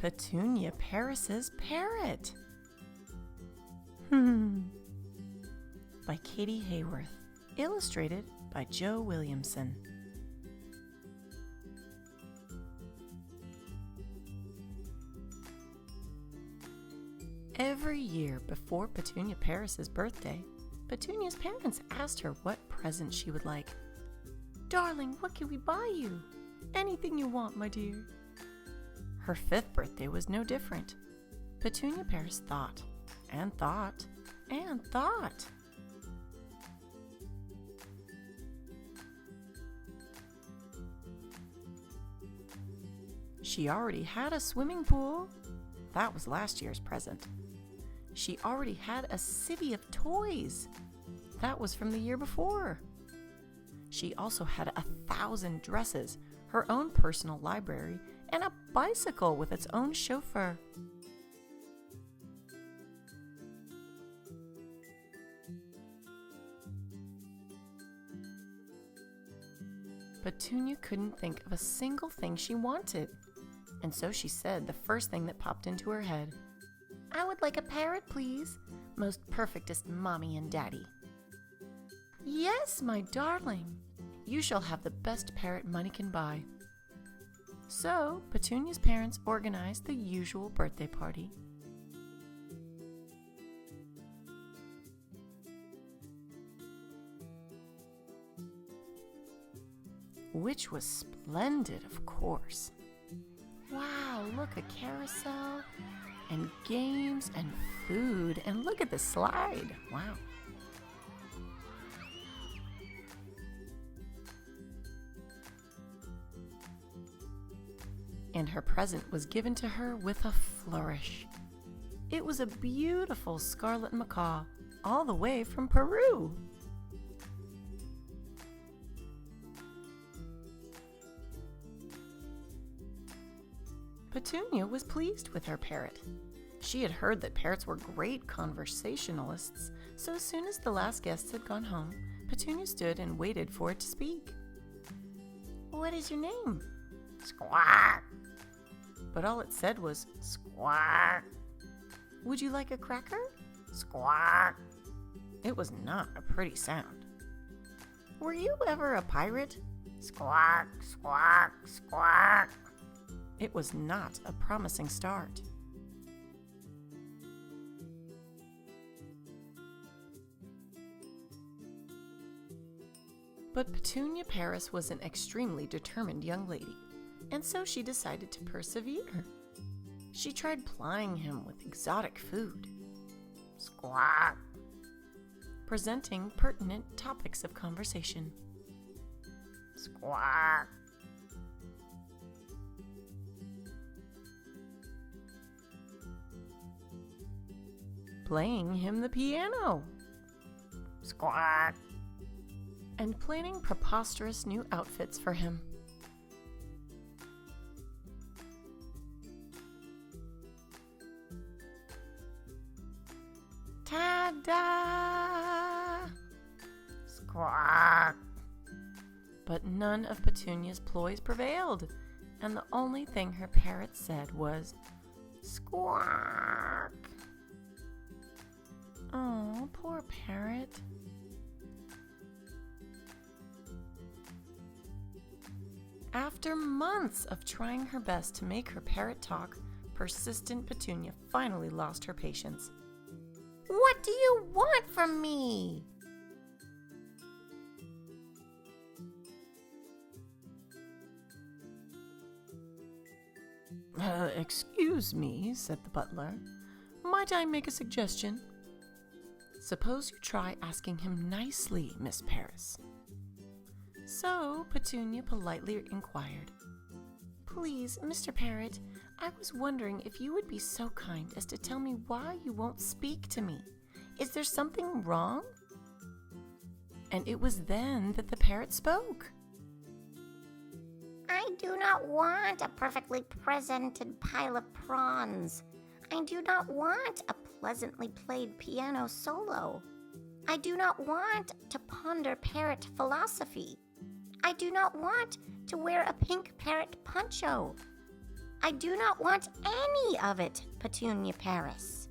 Petunia Paris's Parrot. By Katie Hayworth. Illustrated by Joe Williamson. Every year before Petunia Paris's birthday, Petunia's parents asked her what present she would like. "Darling, what can we buy you?" "Anything you want, my dear." Her 5th birthday was no different. Petunia Paris thought, and thought, and thought. She already had a swimming pool. That was last year's present. She already had a city of toys. That was from the year before. She also had 1,000 dresses, her own personal library, and a bicycle with its own chauffeur. Petunia couldn't think of a single thing she wanted, and so she said the first thing that popped into her head, "I would like a parrot, please. Most perfectest mommy and daddy." "Yes, my darling. You shall have the best parrot money can buy." So Petunia's parents organized the usual birthday party. Which was splendid, of course. Wow, look, a carousel, and games, and food, and look at the slide. Wow. And her present was given to her with a flourish. It was a beautiful scarlet macaw, all the way from Peru. Petunia was pleased with her parrot. She had heard that parrots were great conversationalists, so as soon as the last guests had gone home, Petunia stood and waited for it to speak. "What is your name?" "Squawk." But all it said was, "Squawk." "Would you like a cracker?" "Squawk." It was not a pretty sound. "Were you ever a pirate?" "Squawk, squawk, squawk." It was not a promising start. But Petunia Paris was an extremely determined young lady, and so she decided to persevere. She tried plying him with exotic food. Squawk. Presenting pertinent topics of conversation. Squawk. Playing him the piano. Squawk. And planning preposterous new outfits for him. Ta-da! Squawk! But none of Petunia's ploys prevailed, and the only thing her parrot said was, "Squawk!" Oh, poor parrot. After months of trying her best to make her parrot talk, persistent Petunia finally lost her patience. "What do you want from me?" Excuse me," said the butler. "Might I make a suggestion?" "Suppose you try asking him nicely, Miss Paris." So Petunia politely inquired, "Please, Mr. Parrot, I was wondering if you would be so kind as to tell me why you won't speak to me. Is there something wrong?" And it was then that the parrot spoke. "I do not want a perfectly presented pile of prawns. I do not want a pleasantly played piano solo. I do not want to ponder parrot philosophy. I do not want to wear a pink parrot poncho. I do not want any of it, Petunia Paris.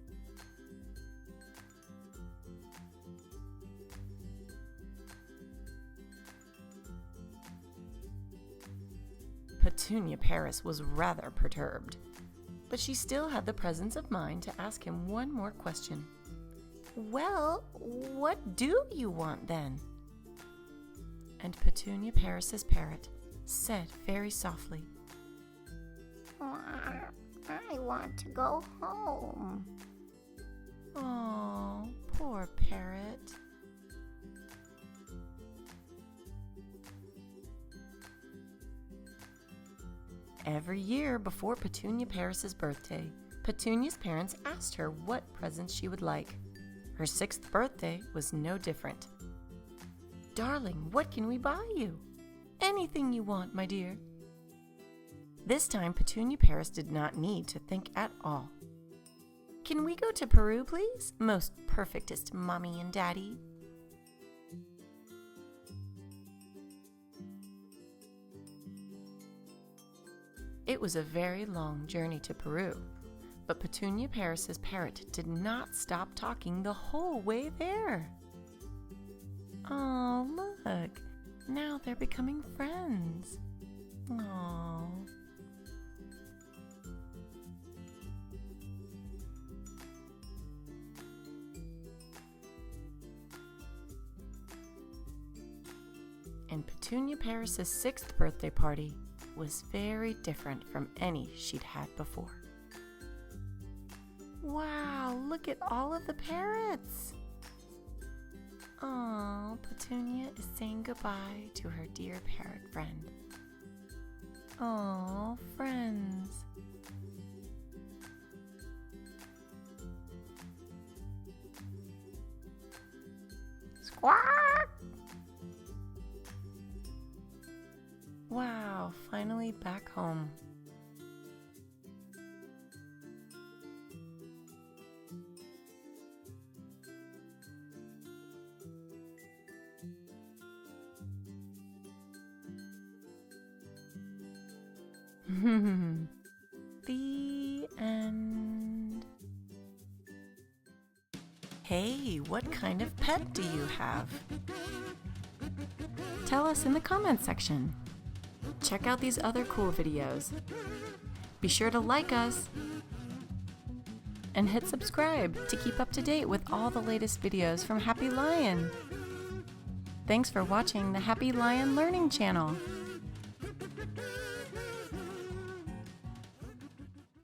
Petunia Paris was rather perturbed, but she still had the presence of mind to ask him one more question. "Well, what do you want then?" And Petunia Paris's parrot said very softly, I want to go home. "Oh, poor parrot." Every year before Petunia Paris's birthday, Petunia's parents asked her what presents she would like. Her 6th birthday was no different. "Darling, what can we buy you?" "Anything you want, my dear." This time, Petunia Paris did not need to think at all. "Can we go to Peru, please? Most perfectest mommy and daddy." It was a very long journey to Peru, but Petunia Paris's parrot did not stop talking the whole way there. "Oh, look, now they're becoming friends." "Oh." And Petunia Paris's 6th birthday party was very different from any she'd had before. "Wow, look at all of the parrots!" Oh, Petunia is saying goodbye to her dear parrot friend. Oh, friends. Squawk! Wow, finally back home. The end. Hey, what kind of pet do you have? Tell us in the comments section. Check out these other cool videos. Be sure to like us and hit subscribe to keep up to date with all the latest videos from Happy Lion. Thanks for watching the Happy Lion Learning Channel.